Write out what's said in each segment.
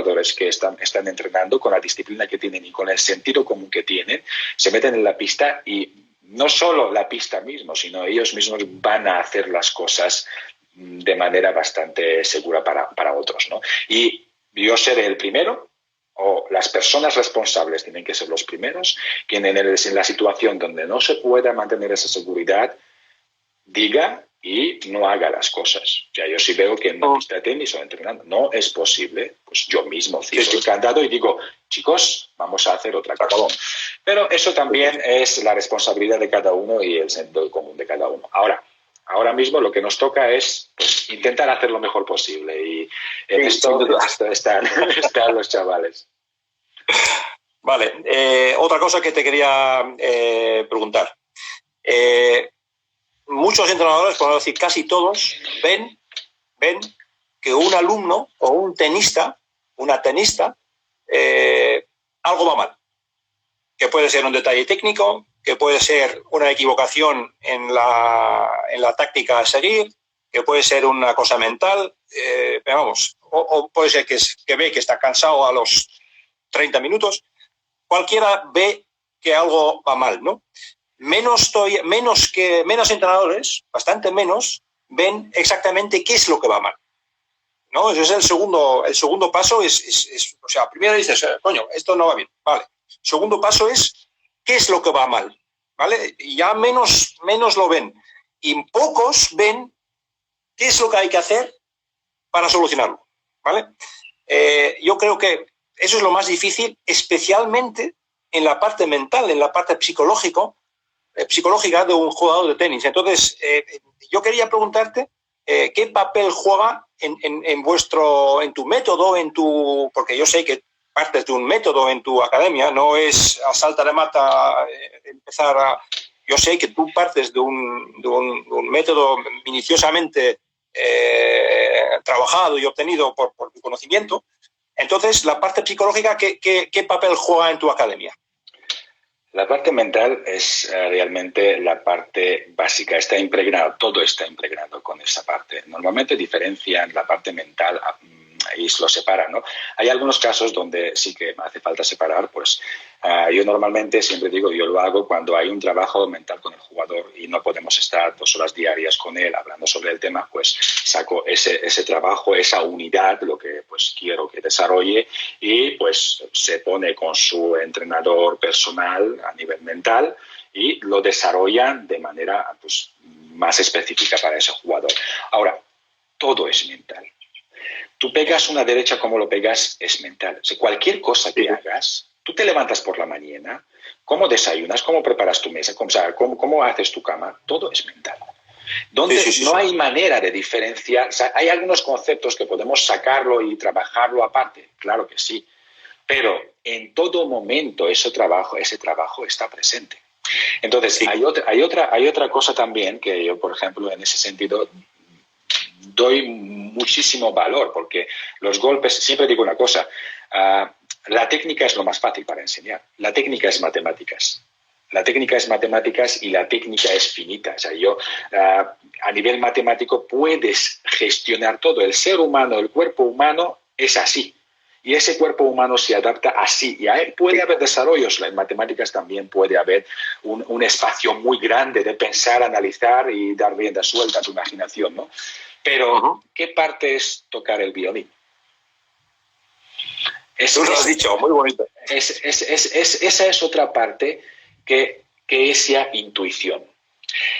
jugadores que están entrenando con la disciplina que tienen y con el sentido común que tienen, se meten en la pista y no solo la pista mismo, sino ellos mismos van a hacer las cosas de manera bastante segura para otros, ¿no? Y yo seré el primero, o las personas responsables tienen que ser los primeros, que en la situación donde no se pueda mantener esa seguridad, diga y no haga las cosas. O sea, yo sí veo que en una pista de tenis o entrenando no es posible, pues yo mismo cierro el candado y digo, chicos, vamos a hacer otra cosa. Pero eso también es la responsabilidad de cada uno y el sentido común de cada uno. Ahora mismo lo que nos toca es pues, intentar hacer lo mejor posible y en esto están los chavales. Vale, otra cosa que te quería preguntar. Muchos entrenadores, por no decir casi todos, ven que un alumno o un tenista, una tenista, algo va mal. Que puede ser un detalle técnico, que puede ser una equivocación en la táctica a seguir, que puede ser una cosa mental, pero vamos, o puede ser que ve que está cansado a los 30 minutos. Cualquiera ve que algo va mal, ¿no? Menos entrenadores, bastante menos, ven exactamente qué es lo que va mal, ¿no? Ese es el segundo paso, o sea, primero dices, coño, esto no va bien, vale. Segundo paso es, ¿qué es lo que va mal? ¿Vale? Y ya menos lo ven. Y pocos ven qué es lo que hay que hacer para solucionarlo, ¿vale? Yo creo que eso es lo más difícil, especialmente en la parte mental, en la parte psicológica de un jugador de tenis. Entonces, yo quería preguntarte qué papel juega en tu método, porque yo sé que partes de un método en tu academia, no es a salta de mata empezar a... Yo sé que tú partes de un método minuciosamente trabajado y obtenido por tu conocimiento. Entonces, la parte psicológica, ¿qué papel juega en tu academia? La parte mental es realmente la parte básica, está impregnado, todo está impregnado con esa parte. Normalmente diferencian la parte mental y lo separan, ¿no? Hay algunos casos donde sí que hace falta separar, pues yo normalmente siempre digo, yo lo hago cuando hay un trabajo mental con el jugador y no podemos estar 2 horas diarias con él hablando sobre el tema, pues saco ese trabajo, esa unidad, lo que pues quiero que desarrolle y pues se pone con su entrenador personal a nivel mental y lo desarrollan de manera pues, más específica para ese jugador. Ahora, todo es mental. Tú pegas una derecha como lo pegas, es mental. O sea, cualquier cosa que hagas, tú te levantas por la mañana, cómo desayunas, cómo preparas tu mesa, cómo haces tu cama, todo es mental. Donde no hay manera de diferenciar, o sea, hay algunos conceptos que podemos sacarlo y trabajarlo aparte, claro que sí, pero en todo momento ese trabajo está presente. Entonces, hay otra cosa también que yo, por ejemplo, en ese sentido doy muchísimo valor, porque los golpes, siempre digo una cosa, la técnica es lo más fácil para enseñar, la técnica es matemáticas. La técnica es matemáticas y la técnica es finita. O sea, a nivel matemático puedes gestionar todo. El ser humano, el cuerpo humano es así. Y ese cuerpo humano se adapta así. Y puede haber desarrollos. En matemáticas también puede haber un espacio muy grande de pensar, analizar y dar rienda suelta a tu imaginación, ¿no? Pero, ¿qué parte es tocar el violín? Tú lo has dicho, muy bonito. Esa es otra parte que es ya intuición.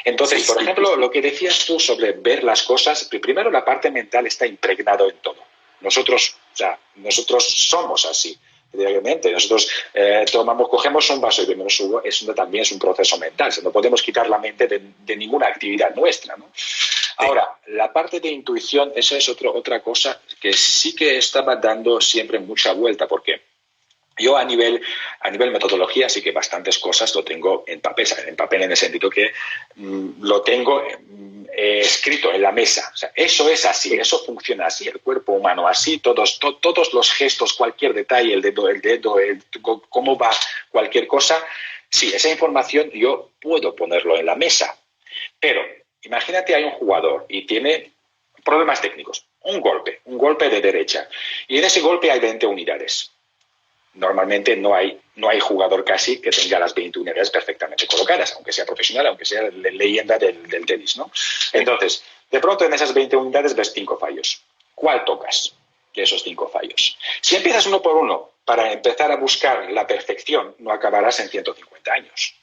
Entonces, por ejemplo, lo que decías tú sobre ver las cosas, primero la parte mental está impregnado en todo. Nosotros somos así. Diariamente. Nosotros cogemos un vaso y bebemos jugo, eso también es un proceso mental. O sea, no podemos quitar la mente de ninguna actividad nuestra, ¿no? Ahora, la parte de intuición, esa es otra cosa que sí que estaba dando siempre mucha vuelta, porque yo a nivel metodología sí que bastantes cosas lo tengo en papel en el sentido que lo tengo escrito en la mesa. O sea, eso es así, eso funciona así, el cuerpo humano así, todos los gestos, cualquier detalle, el dedo, cómo va cualquier cosa. Sí, esa información yo puedo ponerlo en la mesa, pero imagínate hay un jugador y tiene problemas técnicos. un golpe de derecha. Y en ese golpe hay 20 unidades. Normalmente no hay jugador casi que tenga las 20 unidades perfectamente colocadas, aunque sea profesional, aunque sea leyenda del tenis, ¿no? Entonces, de pronto en esas 20 unidades ves 5 fallos. ¿Cuál tocas de esos 5 fallos? Si empiezas uno por uno para empezar a buscar la perfección, no acabarás en 150 años.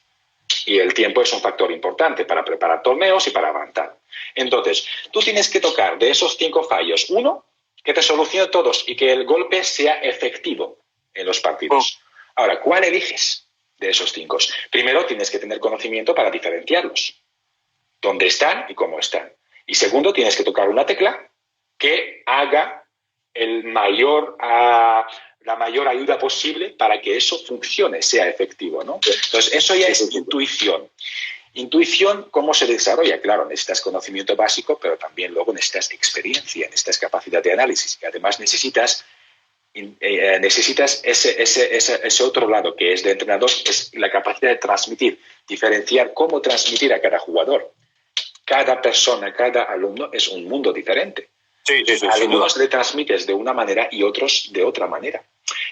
Y el tiempo es un factor importante para preparar torneos y para avanzar. Entonces, tú tienes que tocar de esos 5 fallos uno que te solucione todos y que el golpe sea efectivo en los partidos. Ahora, ¿cuál eliges de esos 5? Primero, tienes que tener conocimiento para diferenciarlos. ¿Dónde están y cómo están? Y segundo, tienes que tocar una tecla que haga la mayor ayuda posible para que eso funcione, sea efectivo, ¿no? Entonces, eso ya es intuición. Intuición, ¿cómo se desarrolla? Claro, necesitas conocimiento básico, pero también luego necesitas experiencia, necesitas capacidad de análisis y además necesitas ese otro lado que es de entrenador, es la capacidad de transmitir, diferenciar cómo transmitir a cada jugador. Cada persona, cada alumno es un mundo diferente. A algunos le transmites de una manera y otros de otra manera.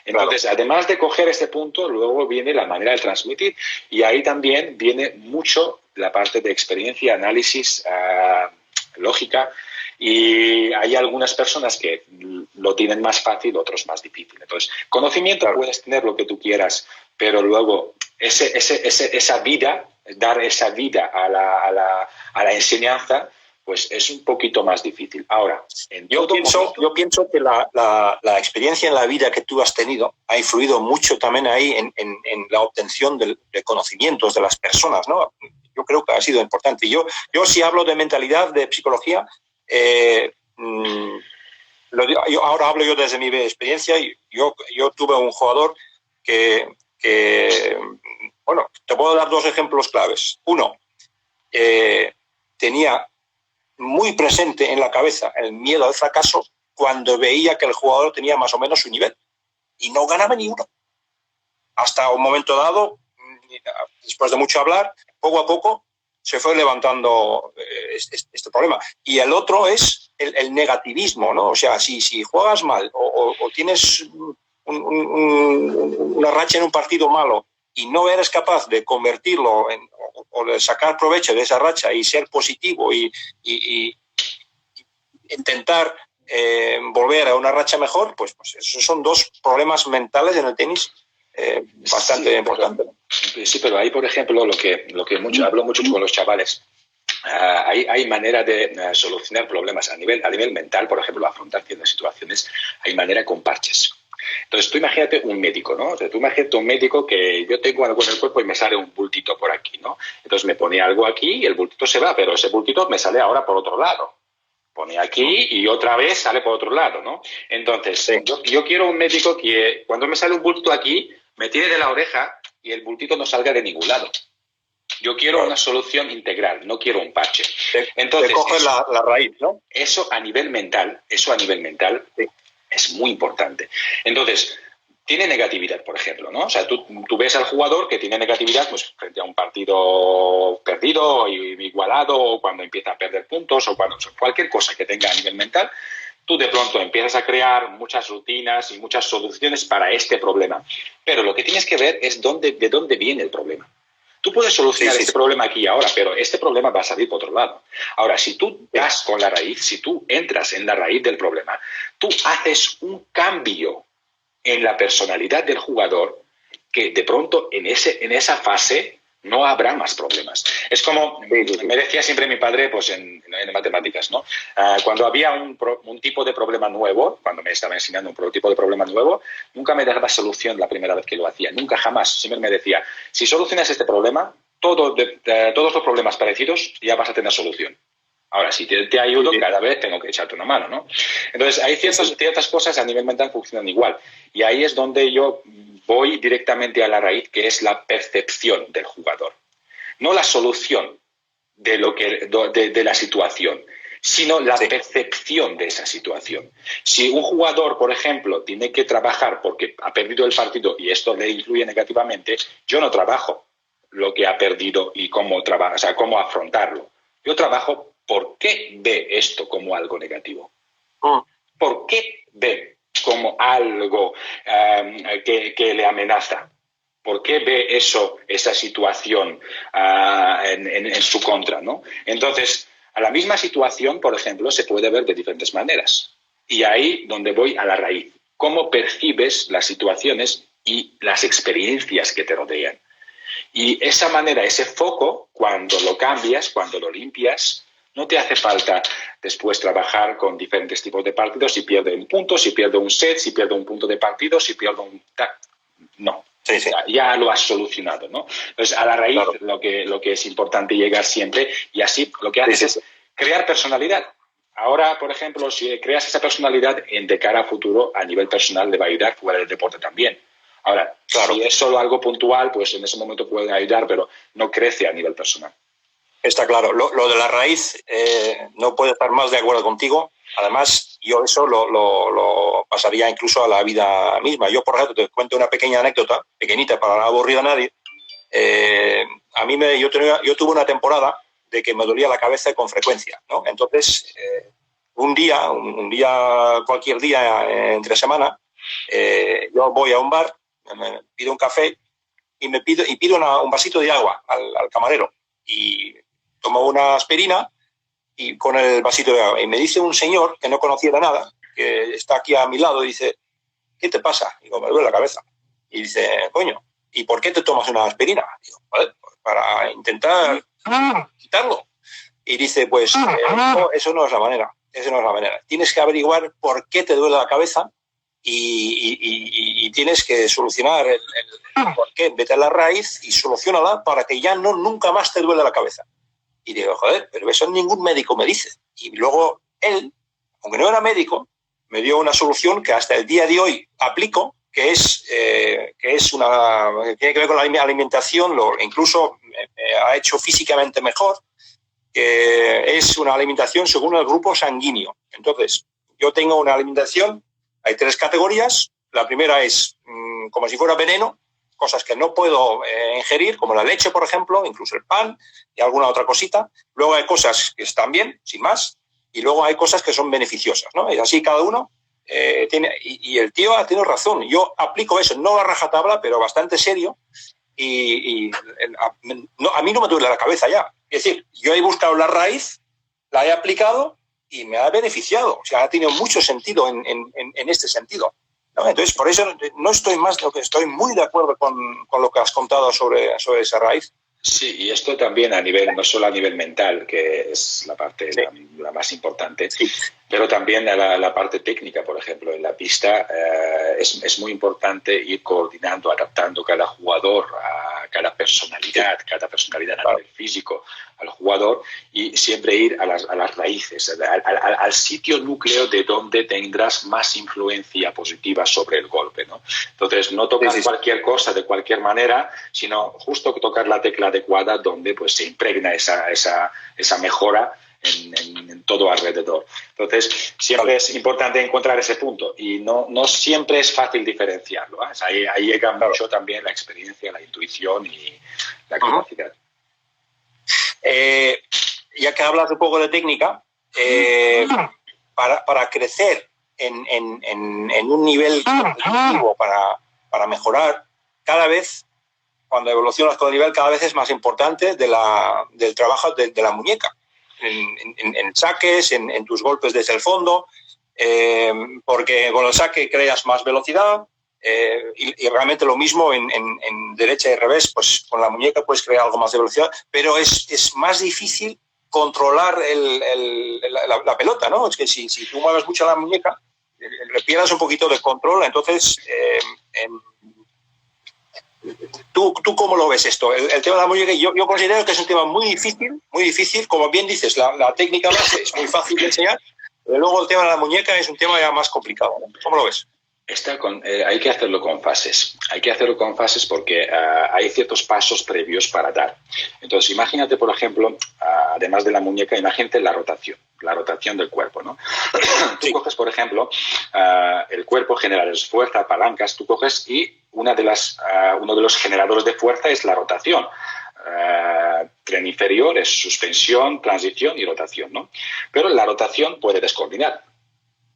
Entonces, claro, además de coger este punto, luego viene la manera de transmitir y ahí también viene mucho la parte de experiencia, análisis, lógica, y hay algunas personas que lo tienen más fácil, otros más difícil. Entonces, conocimiento puedes tener lo que tú quieras, pero luego esa vida, dar esa vida a la enseñanza, pues es un poquito más difícil. Ahora, yo pienso que la experiencia en la vida que tú has tenido ha influido mucho también ahí en la obtención de conocimientos de las personas, ¿no? Yo creo que ha sido importante. Yo si hablo de mentalidad, de psicología, ahora hablo yo desde mi experiencia. Yo tuve un jugador que bueno, te puedo dar 2 ejemplos claves. Uno, tenía muy presente en la cabeza el miedo al fracaso cuando veía que el jugador tenía más o menos su nivel y no ganaba ni uno. Hasta un momento dado, después de mucho hablar, poco a poco se fue levantando este problema. Y el otro es el negativismo, ¿no? O sea, si juegas mal o tienes una racha en un partido malo y no eres capaz de convertirlo o de sacar provecho de esa racha y ser positivo y intentar volver a una racha mejor, pues esos son 2 problemas mentales en el tenis bastante importantes. Sí, pero ahí, por ejemplo, lo que hablo mucho con los chavales, hay manera de solucionar problemas a nivel mental, por ejemplo, afrontar ciertas situaciones, hay manera con parches. Entonces, tú imagínate un médico, ¿no? O sea, tú imagínate un médico que yo tengo algo en el cuerpo y me sale un bultito por aquí, ¿no? Entonces me pone algo aquí y el bultito se va, pero ese bultito me sale ahora por otro lado. Pone aquí y otra vez sale por otro lado, ¿no? Entonces, yo quiero un médico que cuando me sale un bulto aquí, me tire de la oreja y el bultito no salga de ningún lado. Yo quiero una solución integral, no quiero un parche. Entonces, te coges la raíz, ¿no? Eso a nivel mental, sí, es muy importante. Entonces, tiene negatividad, por ejemplo, ¿no? O sea, tú ves al jugador que tiene negatividad pues, frente a un partido perdido, igualado, o cuando empieza a perder puntos, o cualquier cosa que tenga a nivel mental, tú de pronto empiezas a crear muchas rutinas y muchas soluciones para este problema. Pero lo que tienes que ver es de dónde viene el problema. Tú puedes solucionar este problema aquí y ahora, pero este problema va a salir por otro lado. Ahora, si tú das con la raíz, si tú entras en la raíz del problema, tú haces un cambio en la personalidad del jugador que de pronto en esa fase no habrá más problemas. Es como me decía siempre mi padre pues en matemáticas, ¿no? Cuando había un tipo de problema nuevo, cuando me estaba enseñando un tipo de problema nuevo, nunca me daba solución la primera vez que lo hacía, nunca jamás. Siempre me decía, si solucionas este problema, todos los problemas parecidos ya vas a tener solución. Ahora, si te ayudo, cada vez tengo que echarte una mano, ¿no? Entonces, hay ciertas cosas a nivel mental que funcionan igual. Y ahí es donde yo voy directamente a la raíz, que es la percepción del jugador. No la solución de la situación, sino la percepción de esa situación. Si un jugador, por ejemplo, tiene que trabajar porque ha perdido el partido y esto le influye negativamente, yo no trabajo lo que ha perdido y cómo afrontarlo. Yo trabajo por qué ve esto como algo negativo. ¿Por qué ve como algo que le amenaza? ¿Por qué ve esa situación en su contra, ¿no? Entonces, a la misma situación, por ejemplo, se puede ver de diferentes maneras. Y ahí donde voy a la raíz. ¿Cómo percibes las situaciones y las experiencias que te rodean? Y esa manera, ese foco, cuando lo cambias, cuando lo limpias, no te hace falta después trabajar con diferentes tipos de partidos, si pierdo un punto, si pierdo un set, si pierdo un punto de partido, si pierdo un... No, sí, sí. ya lo has solucionado, ¿no? Entonces, a la raíz, claro, lo que es importante llegar siempre, y así lo que haces es crear personalidad. Ahora, por ejemplo, si creas esa personalidad de cara a futuro, a nivel personal le va a ayudar fuera del deporte también. Ahora, claro, si es solo algo puntual, pues en ese momento puede ayudar, pero no crece a nivel personal. Está claro. Lo de la raíz, no puedo estar más de acuerdo contigo. Además, yo eso lo pasaría incluso a la vida misma. Yo, por ejemplo, te cuento una pequeña anécdota, pequeñita, para no aburrir a nadie. Yo tuve una temporada de que me dolía la cabeza con frecuencia, ¿no? Entonces, un día, cualquier día entre semana, yo voy a un bar, me pido un café y pido un vasito de agua al camarero y tomo una aspirina y con el vasito de agua. Y me dice un señor que no conociera nada, que está aquí a mi lado, y dice, ¿qué te pasa? Digo, me duele la cabeza. Y dice, coño, ¿y por qué te tomas una aspirina? Digo, vale, pues para intentar quitarlo. Y dice, pues no, eso no es la manera. Eso no es la manera. Tienes que averiguar por qué te duele la cabeza y tienes que solucionar el por qué. Vete a la raíz y soluciónala para que ya nunca más te duele la cabeza. Y digo, joder, pero eso ningún médico me dice. Y luego él, aunque no era médico, me dio una solución que hasta el día de hoy aplico, que tiene que ver con la alimentación, incluso me ha hecho físicamente mejor, que es una alimentación según el grupo sanguíneo. Entonces, yo tengo una alimentación, hay 3 categorías. La primera es como si fuera veneno, cosas que no puedo ingerir, como la leche, por ejemplo, incluso el pan y alguna otra cosita. Luego hay cosas que están bien, sin más, y luego hay cosas que son beneficiosas, ¿no? Y así cada uno tiene... Y el tío ha tenido razón. Yo aplico eso, no a rajatabla, pero bastante serio, a mí no me duele la cabeza ya. Es decir, yo he buscado la raíz, la he aplicado y me ha beneficiado. O sea, ha tenido mucho sentido en este sentido, ¿no? Entonces, por eso no estoy más de lo que estoy muy de acuerdo con lo que has contado sobre esa raíz. Sí, y esto también no solo a nivel mental, que es la parte la más importante, pero también la parte técnica, por ejemplo, en la pista es muy importante ir coordinando, adaptando cada jugador a cada personalidad a nivel físico al jugador, y siempre ir a las raíces, al sitio núcleo de donde tendrás más influencia positiva sobre el golpe, ¿no? Entonces, no tocar cualquier cosa de cualquier manera, sino justo tocar la tecla adecuada donde pues se impregna esa mejora en todo alrededor. Entonces, siempre es importante encontrar ese punto y no siempre es fácil diferenciarlo, ¿eh? Ahí llega mucho también la experiencia, la intuición y la capacidad. Ya que hablas un poco de técnica, para crecer en un nivel competitivo, para mejorar, cada vez, cuando evolucionas con el nivel, cada vez es más importante del trabajo de la muñeca. En saques, en tus golpes desde el fondo, porque con el saque creas más velocidad, y realmente lo mismo en derecha y revés, pues con la muñeca puedes crear algo más de velocidad, pero es más difícil controlar la pelota, ¿no? Es que si tú mueves mucho la muñeca, le pierdas un poquito de control. Entonces, ¿tú cómo lo ves esto? El tema de la muñeca, yo considero que es un tema muy difícil. Como bien dices, la técnica base es muy fácil de enseñar, pero luego el tema de la muñeca es un tema ya más complicado, ¿no? ¿Cómo lo ves? Hay que hacerlo con fases. Hay que hacerlo con fases porque hay ciertos pasos previos para dar. Entonces, imagínate, por ejemplo, además de la muñeca, imagínate la rotación del cuerpo, ¿no? Tú coges, por ejemplo, el cuerpo genera fuerza, palancas, tú coges y uno de los generadores de fuerza es la rotación. Tren inferior es suspensión, transición y rotación, ¿no? Pero la rotación puede descoordinar.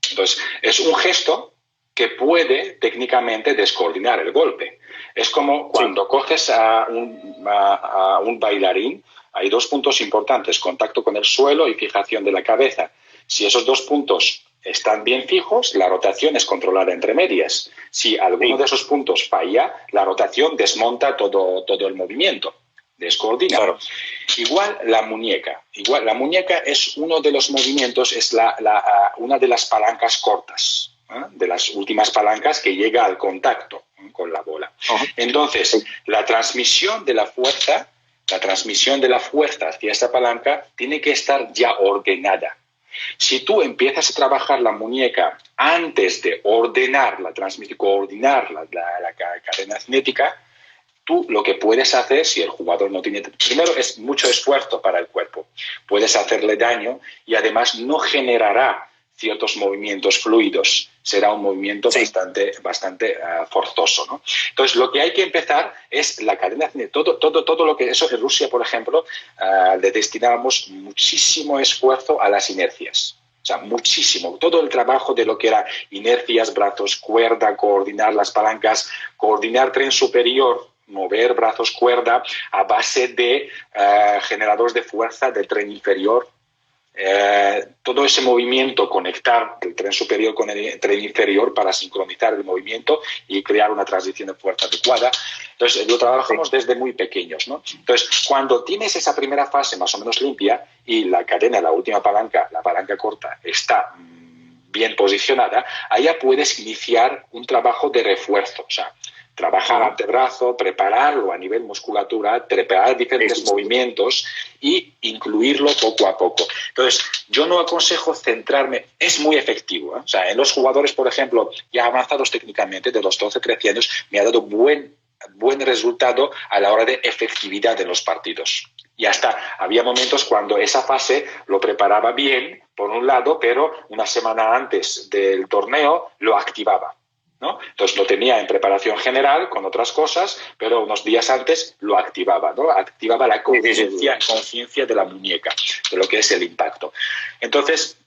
Entonces, es un gesto que puede técnicamente descoordinar el golpe. Es como cuando coges a un bailarín, hay dos puntos importantes, contacto con el suelo y fijación de la cabeza. Si esos dos puntos están bien fijos, la rotación es controlada entre medias. Si alguno de esos puntos falla, la rotación desmonta todo el movimiento, descoordina. Claro. Igual la muñeca. Igual la muñeca es uno de los movimientos, es una de las palancas cortas, de las últimas palancas que llega al contacto con la bola. Entonces, la transmisión de la fuerza hacia esta palanca tiene que estar ya ordenada. Si tú empiezas a trabajar la muñeca antes de ordenar la transmisión, coordinar la cadena cinética, tú lo que puedes hacer, si el jugador no tiene... Primero, es mucho esfuerzo para el cuerpo. Puedes hacerle daño y además no generará ciertos movimientos fluidos. Será un movimiento bastante forzoso, ¿no? Entonces, lo que hay que empezar es la cadena cinética. Todo lo que... Eso en Rusia, por ejemplo, le destinábamos muchísimo esfuerzo a las inercias. O sea, muchísimo. Todo el trabajo de lo que era inercias, brazos, cuerda, coordinar las palancas, coordinar tren superior, mover brazos, cuerda, a base de generadores de fuerza del tren inferior. Todo ese movimiento, conectar el tren superior con el tren inferior para sincronizar el movimiento y crear una transición de fuerza adecuada. Entonces, lo trabajamos desde muy pequeños, ¿no? Entonces, cuando tienes esa primera fase más o menos limpia y la cadena, la última palanca, la palanca corta, está bien posicionada, ahí ya puedes iniciar un trabajo de refuerzo, o sea, trabajar antebrazo, prepararlo a nivel musculatura, preparar diferentes movimientos y incluirlo poco a poco. Entonces, yo no aconsejo centrarme, es muy efectivo, ¿eh? O sea, en los jugadores, por ejemplo, ya avanzados técnicamente, de los 12, 13 años, me ha dado buen resultado a la hora de efectividad de los partidos. Y hasta había momentos cuando esa fase lo preparaba bien, por un lado, pero una semana antes del torneo lo activaba, ¿no? Entonces lo tenía en preparación general con otras cosas, pero unos días antes lo activaba, ¿no? Activaba la conciencia de la muñeca, de lo que es el impacto. Entonces,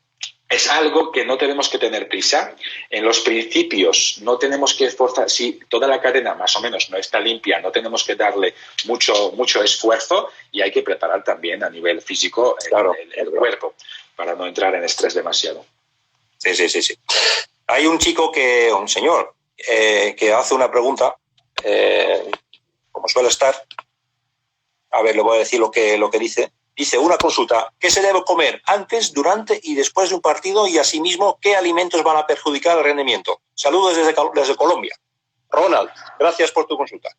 es algo que no tenemos que tener prisa. En los principios no tenemos que esforzar. Si toda la cadena más o menos no está limpia, no tenemos que darle mucho esfuerzo y hay que preparar también a nivel físico el cuerpo para no entrar en estrés demasiado. Sí. Hay un señor, que hace una pregunta, como suele estar. A ver, le voy a decir lo que dice. Dice, una consulta, ¿qué se debe comer antes, durante y después de un partido? Y asimismo, ¿qué alimentos van a perjudicar el rendimiento? Saludos desde Colombia. Ronald, gracias por tu consulta.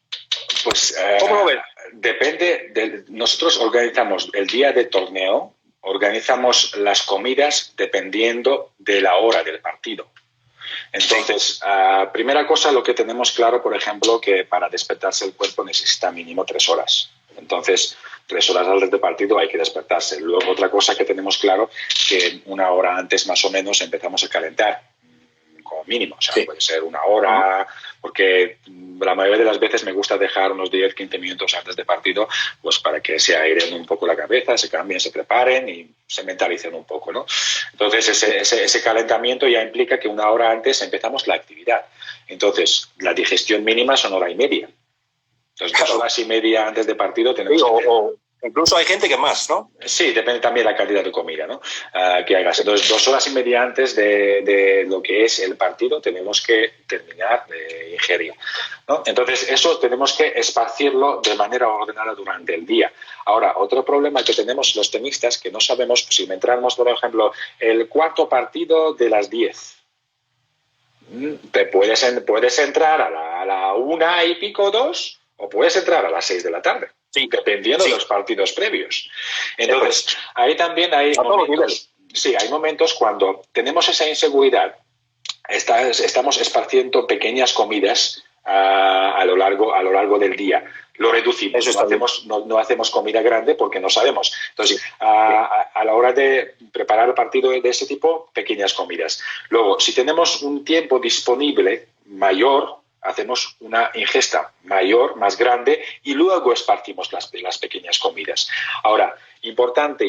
Pues, ¿cómo lo ves? Depende. Nosotros organizamos el día de torneo, organizamos las comidas dependiendo de la hora del partido. Entonces, primera cosa, lo que tenemos claro, por ejemplo, que para despertarse el cuerpo necesita mínimo 3 horas. Entonces, 3 horas antes del partido hay que despertarse. Luego, otra cosa que tenemos claro, que 1 hora antes más o menos empezamos a calentar, como mínimo. O sea, puede ser 1 hora, porque la mayoría de las veces me gusta dejar unos 10-15 minutos antes del partido, pues para que se airen un poco la cabeza, se cambien, se preparen y se mentalicen un poco, ¿no? Entonces, ese calentamiento ya implica que 1 hora antes empezamos la actividad. Entonces, la digestión mínima son 1 hora y media. Entonces, 2 horas y media antes del partido tenemos que... Incluso hay gente que más, ¿no? Sí, depende también de la cantidad de comida, ¿no? Que hagas. Entonces, 2 horas y media antes de lo que es el partido tenemos que terminar de ingerir, ¿no? Entonces, eso tenemos que esparcirlo de manera ordenada durante el día. Ahora, otro problema que tenemos los tenistas, que no sabemos si entramos, por ejemplo, el cuarto partido de las 10. Te puedes entrar a la 1 y pico, 2, o puedes entrar a las 6 de la tarde, dependiendo de los partidos previos. Entonces, ahí también hay momentos cuando tenemos esa inseguridad, estamos esparciendo pequeñas comidas a lo largo del día. Lo reducimos, no hacemos comida grande porque no sabemos. Entonces, a la hora de preparar el partido de ese tipo, pequeñas comidas. Luego, si tenemos un tiempo disponible mayor, hacemos una ingesta mayor, más grande, y luego esparcimos las pequeñas comidas. Ahora, importante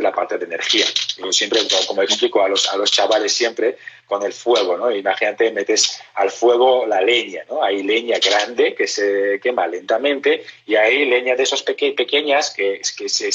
la parte de energía. Yo siempre, como explico a los chavales siempre, con el fuego, ¿no? Imagínate, metes al fuego la leña, ¿no? Hay leña grande que se quema lentamente y hay leña de esos pequeñas que se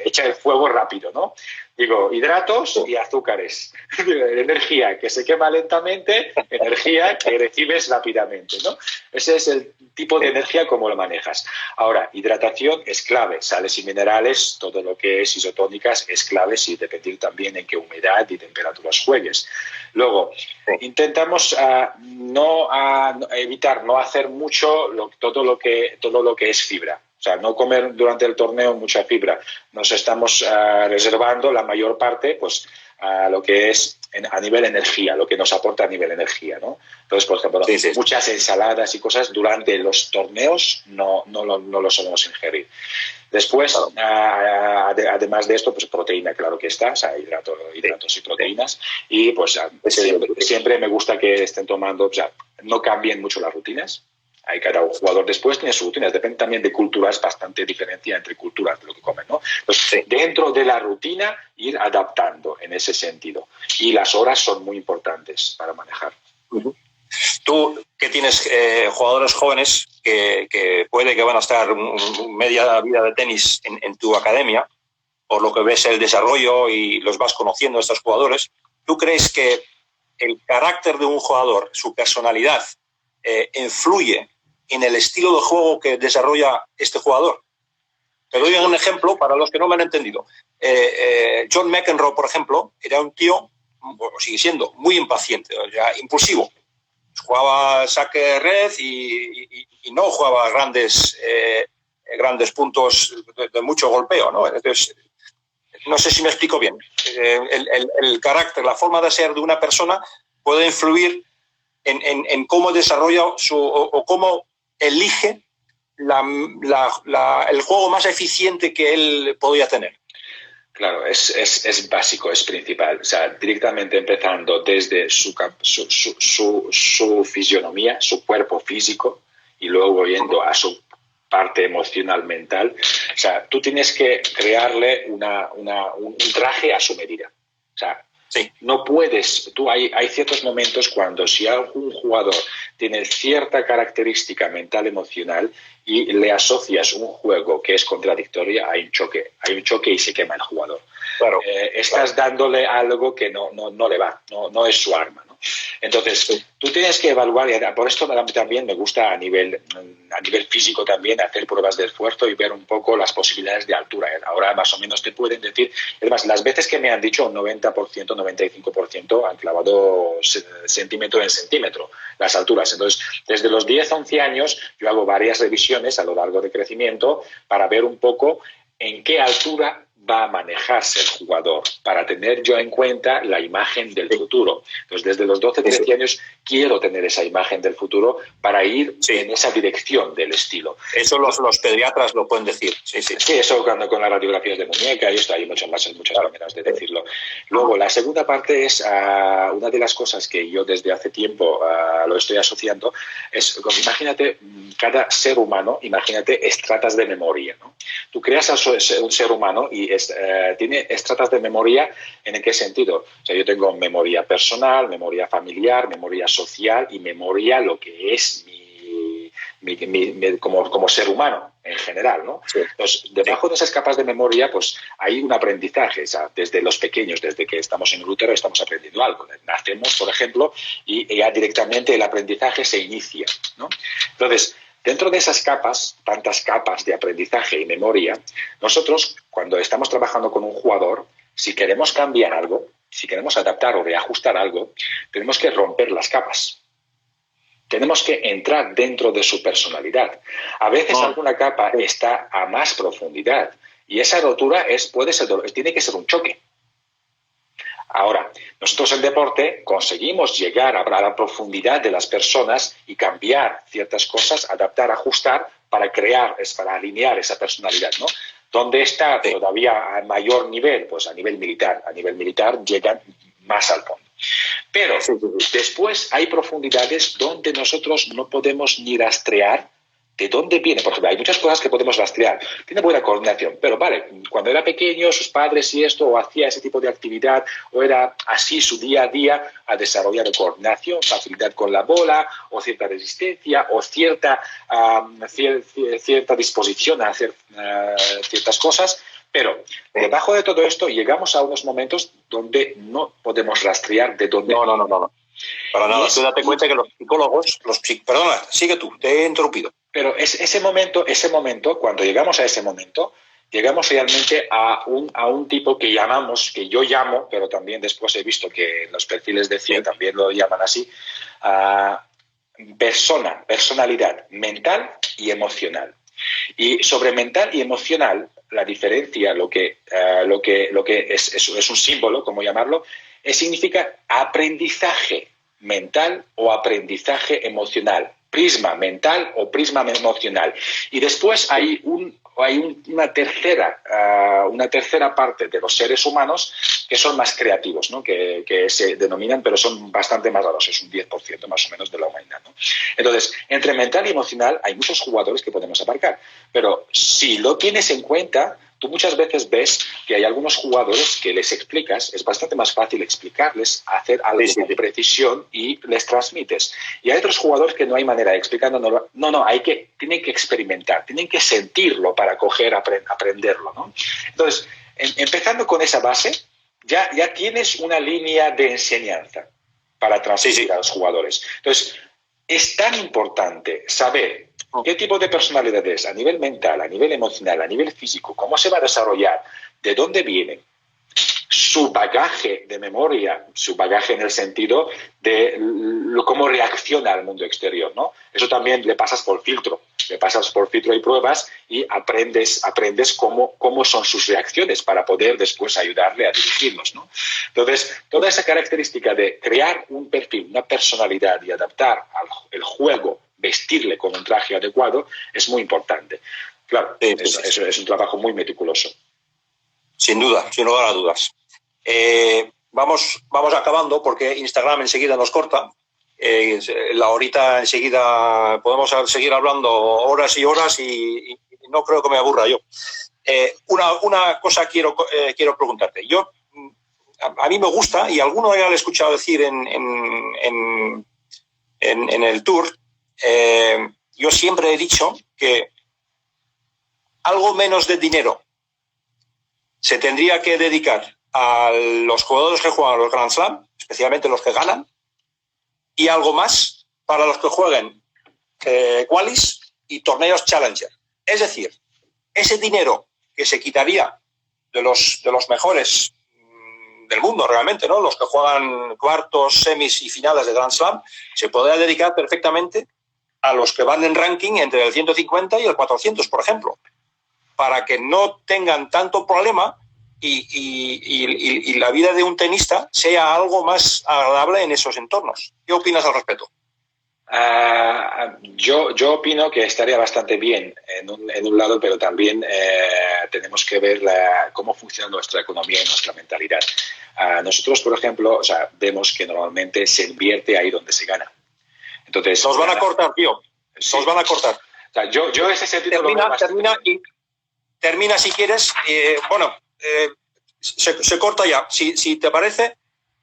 echa el fuego rápido, ¿no? Digo, hidratos y azúcares. Energía que se quema lentamente, energía que recibes rápidamente, ¿no? Ese es el tipo de energía como lo manejas. Ahora, hidratación es clave. Sales y minerales, todo lo que es isotónicas es clave, sí, dependiendo también en qué humedad y temperaturas juegues. Luego, intentamos evitar no hacer mucho todo lo que es fibra. O sea, no comer durante el torneo mucha fibra. Nos estamos reservando la mayor parte, pues, a lo que es a nivel energía, lo que nos aporta a nivel energía, ¿no? Entonces, por ejemplo, muchas ensaladas y cosas durante los torneos no lo solemos ingerir. Después, además de esto, pues proteína, claro que está, o sea, hidratos y proteínas. Y pues siempre me gusta que estén tomando, o sea, no cambien mucho las rutinas. Hay cada jugador después tiene sus rutinas, depende también de culturas, bastante diferencia entre culturas de lo que comen, ¿no? Entonces, dentro de la rutina, ir adaptando en ese sentido. Y las horas son muy importantes para manejar. Tú, que tienes jugadores jóvenes que puede que van a estar media vida de tenis en tu academia, por lo que ves el desarrollo y los vas conociendo a estos jugadores, ¿tú crees que el carácter de un jugador, su personalidad, influye en el estilo de juego que desarrolla este jugador? Te doy un ejemplo para los que no me han entendido. John McEnroe, por ejemplo, era un tío, sigue siendo, muy impaciente, o sea, impulsivo. Jugaba saque de red y no jugaba grandes puntos de mucho golpeo, ¿no? Entonces, no sé si me explico bien. El carácter, la forma de ser de una persona puede influir en cómo desarrolla o cómo elige el juego más eficiente que él podía tener. Claro, es básico, es principal. O sea, directamente empezando desde su fisionomía, su cuerpo físico, y luego yendo a su parte emocional, mental. O sea, tú tienes que crearle un traje a su medida. O sea, sí, no puedes, hay ciertos momentos cuando si algún jugador tiene cierta característica mental, emocional, y le asocias un juego que es contradictorio, hay un choque y se quema el jugador. Claro, estás dándole algo que no le va, no es su arma, ¿no? Entonces, tú tienes que evaluar, y por esto también me gusta a nivel físico también hacer pruebas de esfuerzo y ver un poco las posibilidades de altura. Ahora más o menos te pueden decir, además, las veces que me han dicho un 90%, 95% han clavado centímetro en centímetro las alturas. Entonces, desde los 10 a 11 años yo hago varias revisiones a lo largo del crecimiento para ver un poco en qué altura va a manejarse el jugador, para tener yo en cuenta la imagen del futuro. Entonces, desde los 12, 13 años quiero tener esa imagen del futuro para ir en esa dirección del estilo. Eso los pediatras lo pueden decir. Sí, eso cuando con las radiografías de muñeca y esto hay muchas maneras de decirlo. Luego, la segunda parte es una de las cosas que yo desde hace tiempo lo estoy asociando, es, imagínate, cada ser humano, imagínate estratas de memoria, ¿no? Tú creas un ser humano y tiene estratas de memoria. ¿En qué sentido? O sea, yo tengo memoria personal, memoria familiar, memoria social y memoria lo que es como ser humano en general, ¿no? Sí. Entonces, debajo de esas capas de memoria, pues hay un aprendizaje. O sea, desde los pequeños, desde que estamos en el útero, estamos aprendiendo algo. Nacemos, por ejemplo, y ya directamente el aprendizaje se inicia, ¿no? Entonces, dentro de esas capas, tantas capas de aprendizaje y memoria, nosotros, cuando estamos trabajando con un jugador, si queremos cambiar algo, si queremos adaptar o reajustar algo, tenemos que romper las capas. Tenemos que entrar dentro de su personalidad. A veces alguna capa está a más profundidad y esa rotura tiene que ser un choque. Ahora, nosotros en deporte conseguimos llegar a la profundidad de las personas y cambiar ciertas cosas, adaptar, ajustar para alinear esa personalidad, ¿no? ¿Dónde está todavía a mayor nivel? Pues a nivel militar. A nivel militar llegan más al fondo. Pero después hay profundidades donde nosotros no podemos ni rastrear de dónde viene. Por ejemplo, hay muchas cosas que podemos rastrear. Tiene buena coordinación, pero vale, cuando era pequeño, sus padres y esto, o hacía ese tipo de actividad, o era así su día a día, ha desarrollado coordinación, facilidad con la bola, o cierta resistencia, o cierta disposición a hacer ciertas cosas. Pero debajo de todo esto llegamos a unos momentos donde no podemos rastrear de dónde. No. Para nada. Tú date cuenta que los psicólogos, perdona, sigue tú, te he interrumpido. Pero ese momento, cuando llegamos a ese momento, llegamos realmente a un tipo que yo llamo, pero también después he visto que en los perfiles de CIE también lo llaman así, personalidad mental y emocional. Y sobre mental y emocional, la diferencia, lo que es un símbolo, como llamarlo, significa aprendizaje mental o aprendizaje emocional, prisma mental o prisma emocional. Y después hay una tercera parte de los seres humanos que son más creativos, ¿no? que se denominan, pero son bastante más raros, es un 10% más o menos de la humanidad, ¿no? Entonces, entre mental y emocional hay muchos jugadores que podemos abarcar, pero si lo tienes en cuenta, tú muchas veces ves que hay algunos jugadores que les explicas, es bastante más fácil explicarles, hacer algo con precisión y les transmites. Y hay otros jugadores que no hay manera de explicarlo, tienen que experimentar, tienen que sentirlo para aprenderlo, ¿no? Entonces, empezando con esa base, ya tienes una línea de enseñanza para transmitir a los jugadores. Entonces, es tan importante saber qué tipo de personalidad es a nivel mental, a nivel emocional, a nivel físico, cómo se va a desarrollar, de dónde viene, su bagaje de memoria, su bagaje en el sentido de cómo reacciona al mundo exterior, ¿no? Eso también le pasas por filtro y pruebas y aprendes cómo son sus reacciones para poder después ayudarle a dirigirnos, ¿no? Entonces, toda esa característica de crear un perfil, una personalidad y adaptar el juego, vestirle con un traje adecuado, es muy importante. Claro, es un trabajo muy meticuloso. Sin duda, sin lugar a dudas. Vamos acabando porque Instagram enseguida nos corta. La horita enseguida podemos seguir hablando horas y horas y no creo que me aburra yo. Una cosa quiero preguntarte. A mí me gusta, y alguno ya lo he escuchado decir en el tour, yo siempre he dicho que algo menos de dinero se tendría que dedicar a los jugadores que juegan a los Grand Slam, especialmente los que ganan, y algo más para los que jueguen qualis y torneos Challenger. Es decir, ese dinero que se quitaría de los mejores del mundo realmente, ¿no? Los que juegan cuartos, semis y finales de Grand Slam, se podría dedicar perfectamente a los que van en ranking entre el 150 y el 400, por ejemplo, para que no tengan tanto problema y la vida de un tenista sea algo más agradable en esos entornos. ¿Qué opinas al respecto? Yo opino que estaría bastante bien en un lado, pero también tenemos que ver cómo funciona nuestra economía y nuestra mentalidad. Nosotros, por ejemplo, vemos que normalmente se invierte ahí donde se gana. Entonces, nos van a cortar, tío. Nos van a cortar. O sea, yo ese sentido termina si quieres. Se corta ya. Si te parece,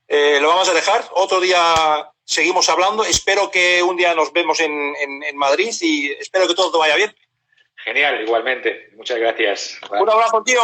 lo vamos a dejar. Otro día seguimos hablando. Espero que un día nos vemos en Madrid y espero que todo te vaya bien. Genial, igualmente. Muchas gracias. Un abrazo, tío.